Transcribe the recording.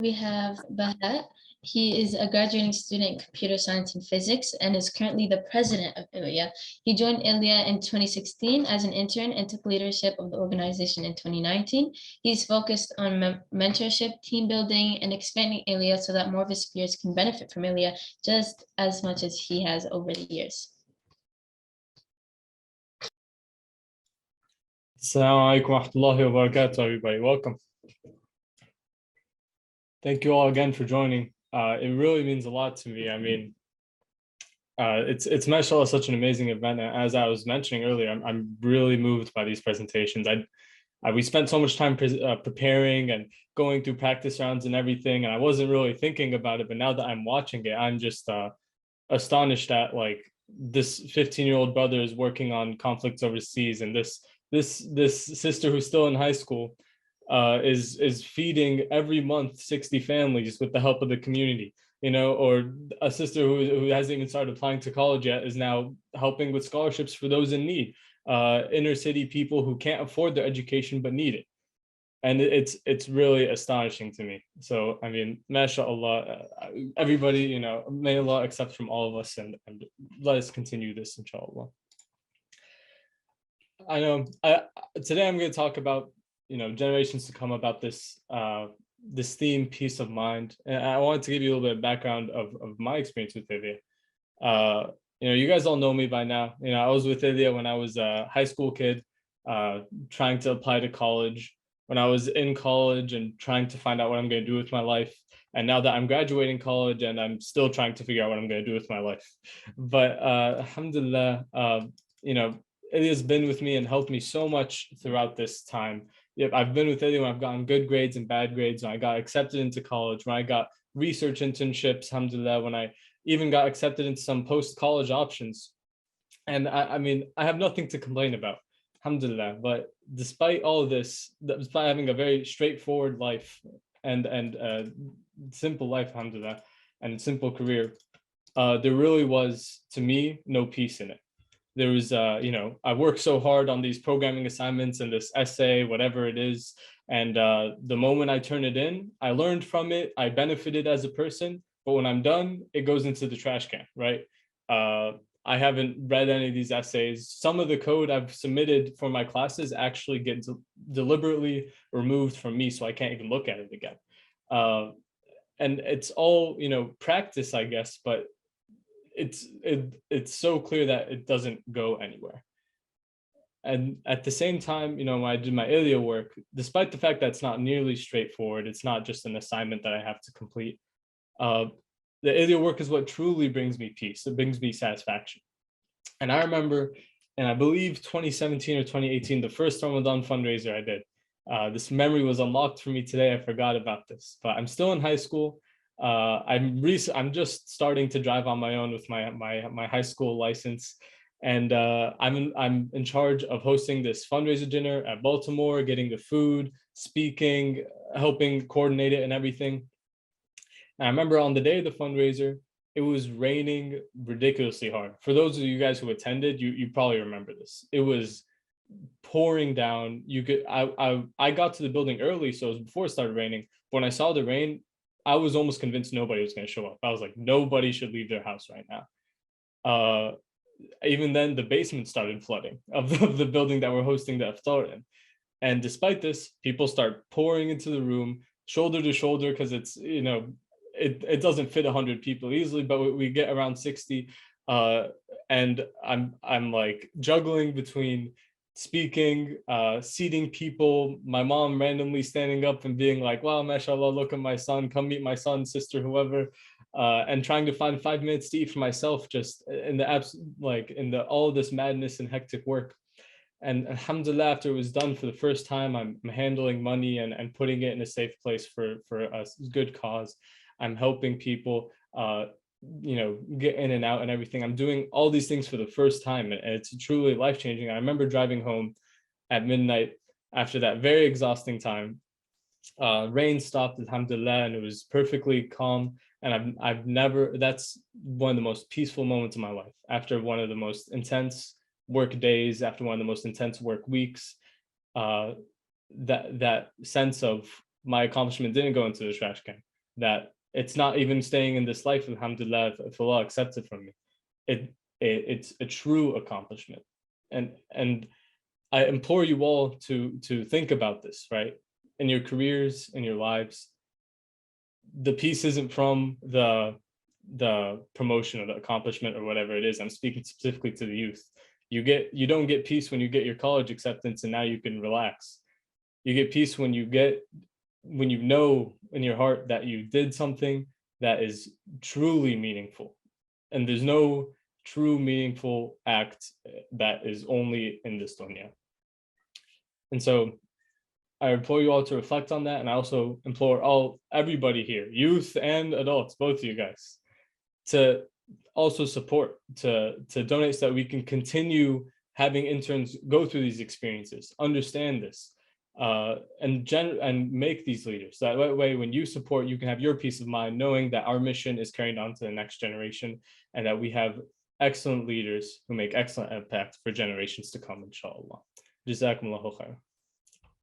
We have Bahaa. He is a graduating student in computer science and physics and is currently the president of ILIA. He joined ILIA in 2016 as an intern and took leadership of the organization in 2019. He's focused on mentorship, team building, and expanding ILIA so that more of his peers can benefit from ILIA just as much as he has over the years. Assalamu alaikum wa rahmatullahi wa barakatuh, everybody. Welcome. Thank you all again for joining. It really means a lot to me. I mean, it's mashallah such an amazing event. And as I was mentioning earlier, I'm really moved by these presentations. We spent so much time preparing and going through practice rounds and everything, and I wasn't really thinking about it. But now that I'm watching it, I'm just astonished that like this 15-year-old brother is working on conflicts overseas, and this sister who's still in high school is feeding every month 60 families with the help of the community, you know, or a sister who hasn't even started applying to college yet is now helping with scholarships for those in need, inner city people who can't afford their education but need it. And it's really astonishing to me. So I mean, mashallah, everybody, you know, may Allah accept from all of us, and let us continue this, inshallah. I know today I'm going to talk about, you know, generations to come, about this this theme, peace of mind. And I wanted to give you a little bit of background of my experience with ILIA. You know, you guys all know me by now. You know, I was with ILIA when I was a high school kid, trying to apply to college, when I was in college and trying to find out what I'm going to do with my life. And now that I'm graduating college, and I'm still trying to figure out what I'm going to do with my life. But alhamdulillah, you know, ILIA has been with me and helped me so much throughout this time. Yep, I've been with ILIA when I've gotten good grades and bad grades, when I got accepted into college, when I got research internships, alhamdulillah, when I even got accepted into some post-college options. And I mean, I have nothing to complain about, alhamdulillah. But despite all of this, despite having a very straightforward life and simple life, alhamdulillah, and simple career, there really was, to me, no peace in it. There was, you know, I worked so hard on these programming assignments and this essay, whatever it is. And the moment I turn it in, I learned from it, I benefited as a person. But when I'm done, it goes into the trash can, right? I haven't read any of these essays. Some of the code I've submitted for my classes actually gets deliberately removed from me, so I can't even look at it again. And it's all, you know, practice, I guess, but it's so clear that it doesn't go anywhere. And at the same time, you know, when I did my ILIA work, despite the fact that it's not nearly straightforward, it's not just an assignment that I have to complete, the ILIA work is what truly brings me peace. It brings me satisfaction. And I remember, and I believe 2017 or 2018, the first Ramadan fundraiser I did, this memory was unlocked for me today. I forgot about this, but I'm still in high school. I'm just starting to drive on my own with my high school license, and I'm in charge of hosting this fundraiser dinner at Baltimore, getting the food, speaking, helping coordinate it and everything. And I remember on the day of the fundraiser, it was raining ridiculously hard. For those of you guys who attended, you probably remember this. It was pouring down. I got to the building early, so it was before it started raining. But when I saw the rain, I was almost convinced nobody was going to show up. I was like, nobody should leave their house right now. Even then, the basement started flooding of the building that we're hosting the iftar in. And despite this, people start pouring into the room, shoulder to shoulder, because it's, you know, it doesn't fit 100 people easily, but we get around 60. And I'm like juggling between speaking, seating people, my mom randomly standing up and being like, wow, mashallah, look at my son, come meet my son, sister, whoever, and trying to find 5 minutes to eat for myself, just in the all this madness and hectic work. And alhamdulillah, after it was done for the first time, I'm handling money and putting it in a safe place for a good cause. I'm helping people, you know, get in and out and everything. I'm doing all these things for the first time, and it's truly life-changing. I remember driving home at midnight after that very exhausting time. Rain stopped, alhamdulillah, and it was perfectly calm. And I've never, that's one of the most peaceful moments of my life. After one of the most intense work days, after one of the most intense work weeks, that sense of my accomplishment didn't go into the trash can. that it's not even staying in this life, alhamdulillah, if Allah accepts it from me. It's a true accomplishment. And I implore you all to think about this, right? In your careers, in your lives. The peace isn't from the promotion or the accomplishment or whatever it is. I'm speaking specifically to the youth. You don't get peace when you get your college acceptance and now you can relax. You get peace when you know in your heart that you did something that is truly meaningful. And there's no true meaningful act that is only in this dunya. And so I implore you all to reflect on that. And I also implore everybody here, youth and adults, both of you guys, to also support, to donate so that we can continue having interns go through these experiences, understand this, and make these leaders. So that way, when you support, you can have your peace of mind knowing that our mission is carried on to the next generation and that we have excellent leaders who make excellent impact for generations to come, inshallah. Jazakumullahu khair.